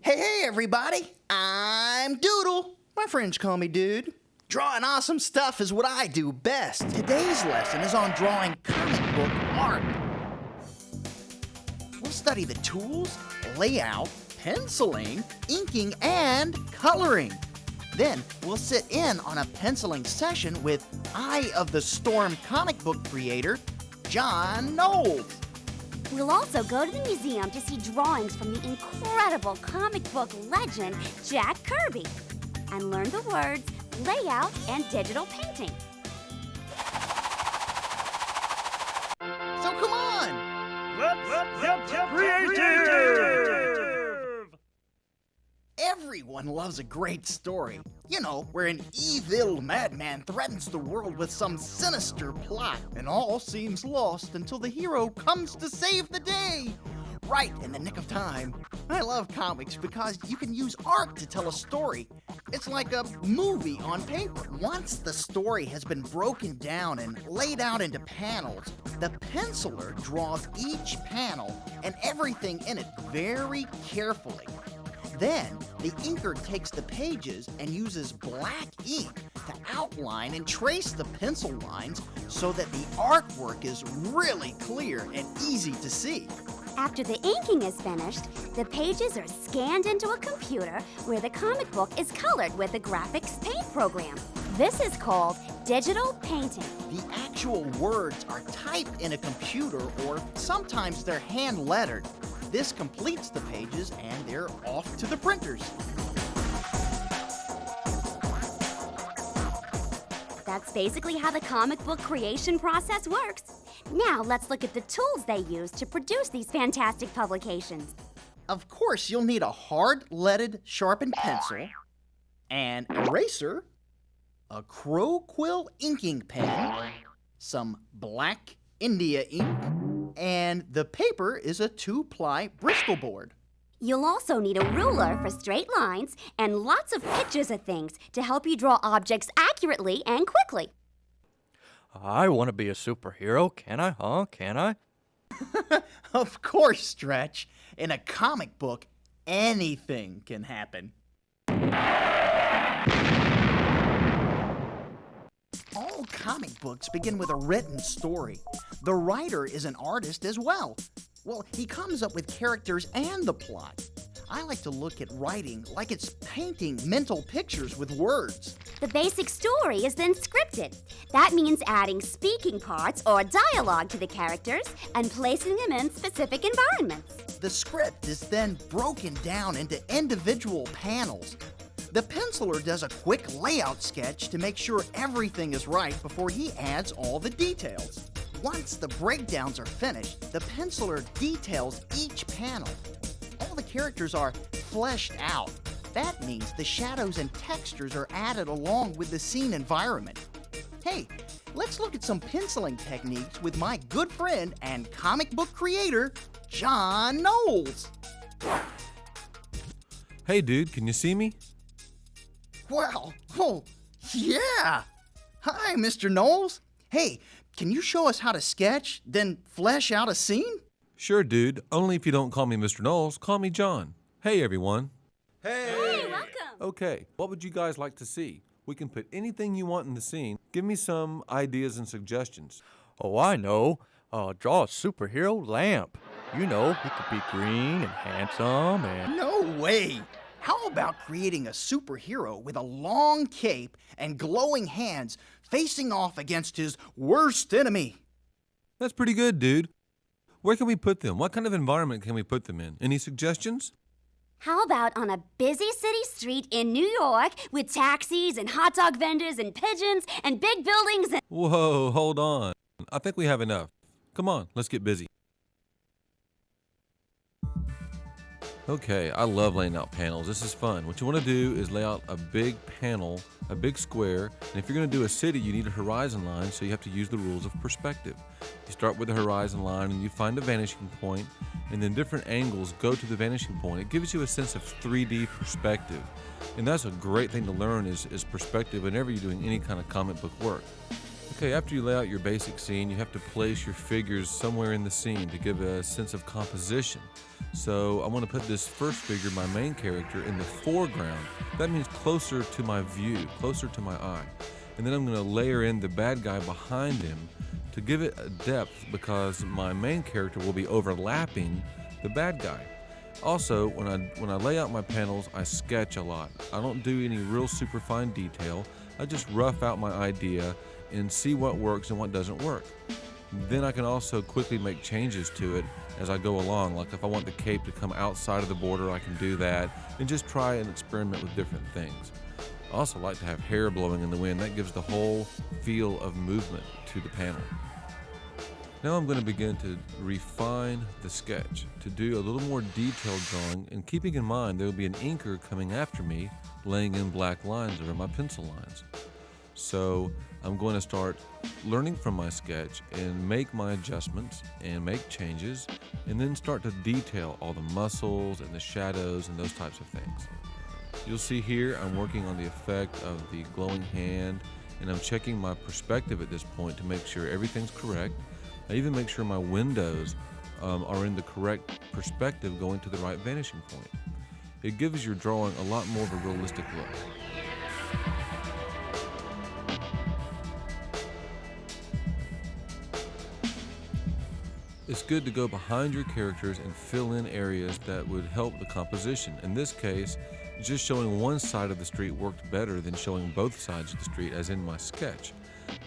Hey, everybody! I'm Doodle. My friends call me Dude. Drawing awesome stuff is what I do best. Today's lesson is on drawing comic book art. We'll study the tools, layout, penciling, inking, and coloring. Then we'll sit in on a penciling session with Eye of the Storm comic book creator, John Knowles. We'll also go to the museum to see drawings from the incredible comic book legend, Jack Kirby, and learn the words, layout, and digital painting. So come on! Let's get creative! Everyone loves a great story. You know, where an evil madman threatens the world with some sinister plot, and all seems lost until the hero comes to save the day. Right in the nick of time. I love comics because you can use art to tell a story. It's like a movie on paper. Once the story has been broken down and laid out into panels, the penciler draws each panel and everything in it very carefully. Then, the inker takes the pages and uses black ink to outline and trace the pencil lines so that the artwork is really clear and easy to see. After the inking is finished, the pages are scanned into a computer where the comic book is colored with a graphics paint program. This is called digital painting. The actual words are typed in a computer, or sometimes they're hand-lettered. This completes the pages and they're off to the printers. That's basically how the comic book creation process works. Now let's look at the tools they use to produce these fantastic publications. Of course, you'll need a hard-leaded sharpened pencil, an eraser, a crow quill inking pen, some black India ink, and the paper is a 2-ply Bristol board. You'll also need a ruler for straight lines and lots of pictures of things to help you draw objects accurately and quickly. I want to be a superhero, can I, Can I? Of course, Stretch. In a comic book, anything can happen. All comic books begin with a written story. The writer is an artist as well. Well, he comes up with characters and the plot. I like to look at writing like it's painting mental pictures with words. The basic story is then scripted. That means adding speaking parts or dialogue to the characters and placing them in specific environments. The script is then broken down into individual panels. The penciler does a quick layout sketch to make sure everything is right before he adds all the details. Once the breakdowns are finished, the penciler details each panel. All the characters are fleshed out. That means the shadows and textures are added along with the scene environment. Hey, let's look at some penciling techniques with my good friend and comic book creator, John Knowles. Hey, dude, can you see me? Well, oh, yeah. Hi, Mr. Knowles. Hey, can you show us how to sketch, then flesh out a scene? Sure, dude. Only if you don't call me Mr. Knowles, call me John. Hey, everyone. Hey, welcome. Okay, what would you guys like to see? We can put anything you want in the scene. Give me some ideas and suggestions. Oh, I know. Draw a superhero lamp. You know, he could be green and handsome and... No way. How about creating a superhero with a long cape and glowing hands facing off against his worst enemy? That's pretty good, dude. Where can we put them? What kind of environment can we put them in? Any suggestions? How about on a busy city street in New York with taxis and hot dog vendors and pigeons and big buildings and... Whoa, hold on. I think we have enough. Come on, let's get busy. Okay, I love laying out panels. This is fun. What you want to do is lay out a big panel, a big square, and if you're going to do a city, you need a horizon line, so you have to use the rules of perspective. You start with the horizon line and you find a vanishing point, and then different angles go to the vanishing point. It gives you a sense of 3D perspective, and that's a great thing to learn is perspective whenever you're doing any kind of comic book work. Okay, after you lay out your basic scene, you have to place your figures somewhere in the scene to give a sense of composition. So I want to put this first figure, my main character, in the foreground. That means closer to my view, closer to my eye. And then I'm going to layer in the bad guy behind him to give it a depth, because my main character will be overlapping the bad guy. Also, when I lay out my panels, I sketch a lot. I don't do any real super fine detail. I just rough out my idea and see what works and what doesn't work. Then I can also quickly make changes to it as I go along. Like if I want the cape to come outside of the border, I can do that and just try and experiment with different things. I also like to have hair blowing in the wind. That gives the whole feel of movement to the panel. Now I'm going to begin to refine the sketch to do a little more detailed drawing, and keeping in mind there will be an inker coming after me laying in black lines over my pencil lines. So I'm going to start learning from my sketch and make my adjustments and make changes, and then start to detail all the muscles and the shadows and those types of things. You'll see here I'm working on the effect of the glowing hand, and I'm checking my perspective at this point to make sure everything's correct. I even make sure my windows are in the correct perspective, going to the right vanishing point. It gives your drawing a lot more of a realistic look. It's good to go behind your characters and fill in areas that would help the composition. In this case, just showing one side of the street worked better than showing both sides of the street, as in my sketch.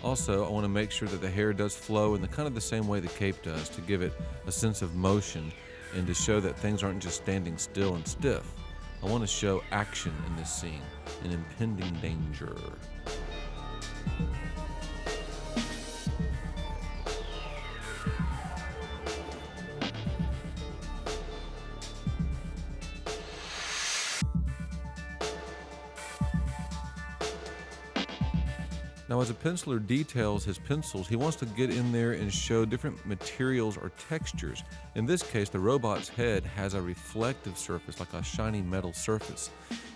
Also, I want to make sure that the hair does flow in kind of the same way the cape does, to give it a sense of motion and to show that things aren't just standing still and stiff. I want to show action in this scene, an impending danger. Now, as a penciler details his pencils, he wants to get in there and show different materials or textures. In this case, the robot's head has a reflective surface, like a shiny metal surface.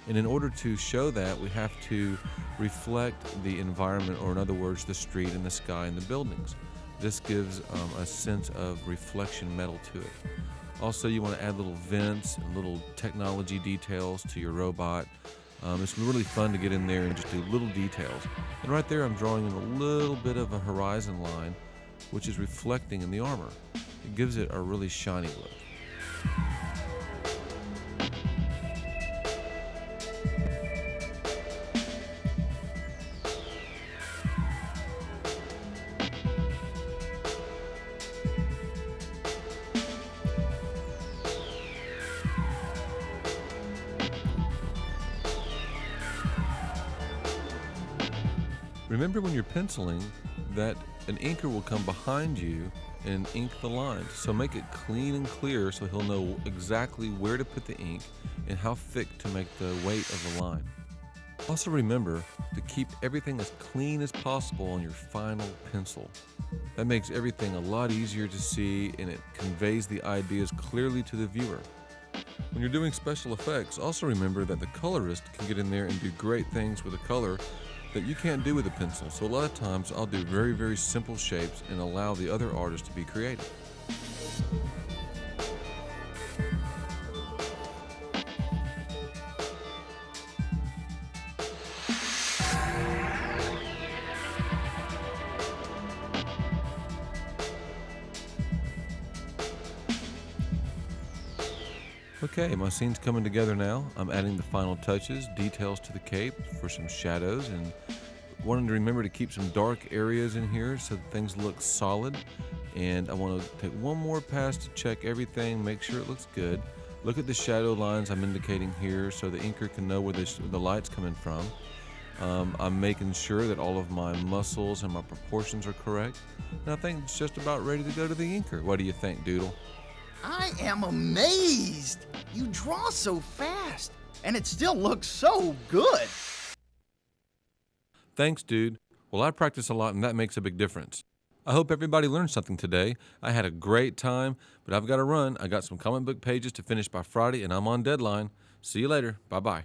And in order to show that, we have to reflect the environment, or in other words, the street and the sky and the buildings. This gives a sense of reflection metal to it. Also, you want to add little vents and little technology details to your robot. It's really fun to get in there and just do little details. And right there I'm drawing in a little bit of a horizon line, which is reflecting in the armor. It gives it a really shiny look. Remember when you're penciling that an inker will come behind you and ink the lines. So make it clean and clear so he'll know exactly where to put the ink and how thick to make the weight of the line. Also remember to keep everything as clean as possible on your final pencil. That makes everything a lot easier to see, and it conveys the ideas clearly to the viewer. When you're doing special effects, also remember that the colorist can get in there and do great things with a color that you can't do with a pencil. So a lot of times I'll do very, very simple shapes and allow the other artists to be creative. Okay, my scene's coming together now. I'm adding the final touches, details to the cape for some shadows, and wanting to remember to keep some dark areas in here so that things look solid. And I want to take one more pass to check everything, make sure it looks good. Look at the shadow lines I'm indicating here so the inker can know where the light's coming from. I'm making sure that all of my muscles and my proportions are correct. And I think it's just about ready to go to the inker. What do you think, Doodle? I am amazed! You draw so fast, and it still looks so good! Thanks, dude. Well, I practice a lot, and that makes a big difference. I hope everybody learned something today. I had a great time, but I've got to run. I got some comic book pages to finish by Friday, and I'm on deadline. See you later. Bye-bye.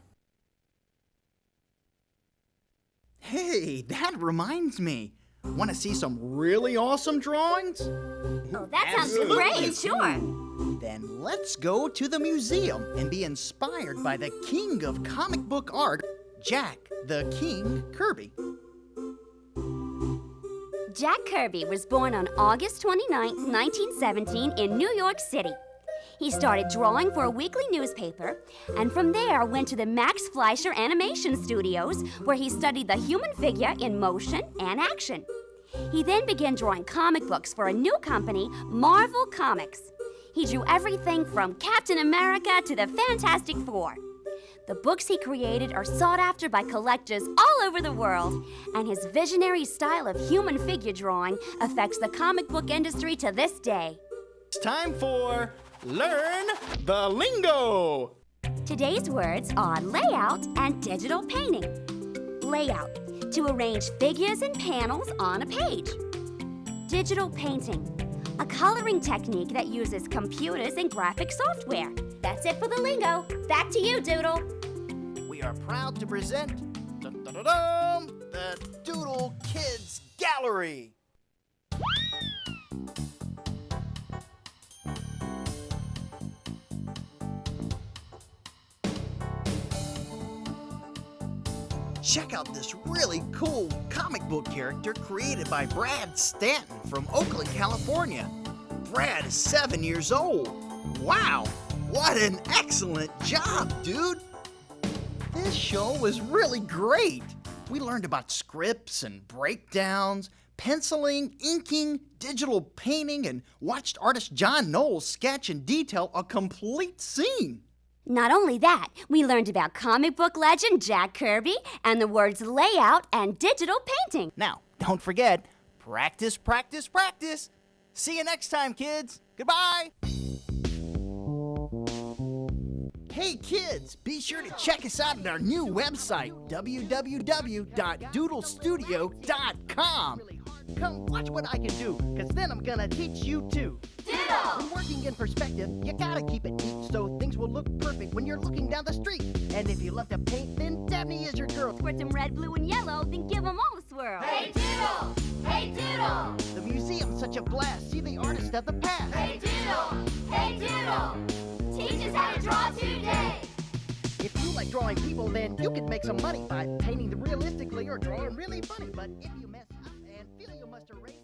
Hey, that reminds me. Want to see some really awesome drawings? Oh, that sounds Absolutely. great, sure. Then let's go to the museum and be inspired by the king of comic book art, Jack the King Kirby. Jack Kirby was born on August 29, 1917 in New York City. He started drawing for a weekly newspaper, and from there went to the Max Fleischer Animation Studios, where he studied the human figure in motion and action. He then began drawing comic books for a new company, Marvel Comics. He drew everything from Captain America to the Fantastic Four. The books he created are sought after by collectors all over the world, and his visionary style of human figure drawing affects the comic book industry to this day. It's time for Learn the Lingo. Today's words are layout and digital painting. Layout, to arrange figures and panels on a page. Digital painting, a coloring technique that uses computers and graphic software. That's it for the lingo. Back to you, Doodle. We are proud to present the Doodle Kids Gallery. Check out this really cool comic book character created by Brad Stanton from Oakland, California. Brad is 7 years old. Wow, what an excellent job, dude. This show was really great. We learned about scripts and breakdowns, penciling, inking, digital painting, and watched artist John Knowles sketch and detail a complete scene. Not only that, we learned about comic book legend Jack Kirby and the words layout and digital painting. Now, don't forget, practice, practice, practice. See you next time, kids. Goodbye. Hey, kids, be sure to check us out at our new website, www.doodlestudio.com. Come watch what I can do, because then I'm going to teach you too. Doodle! When working in perspective, you gotta keep it neat so things will look perfect when you're looking down the street. And if you love to paint, then Dabney is your girl. Squirt them red, blue, and yellow, then give them all a swirl. Hey Doodle! Hey Doodle! The museum's such a blast. See the artist of the past. Hey Doodle! Hey Doodle! Teach us how to draw today! If you like drawing people, then you can make some money by painting them realistically or drawing really funny. But if you mess up and feel you must erase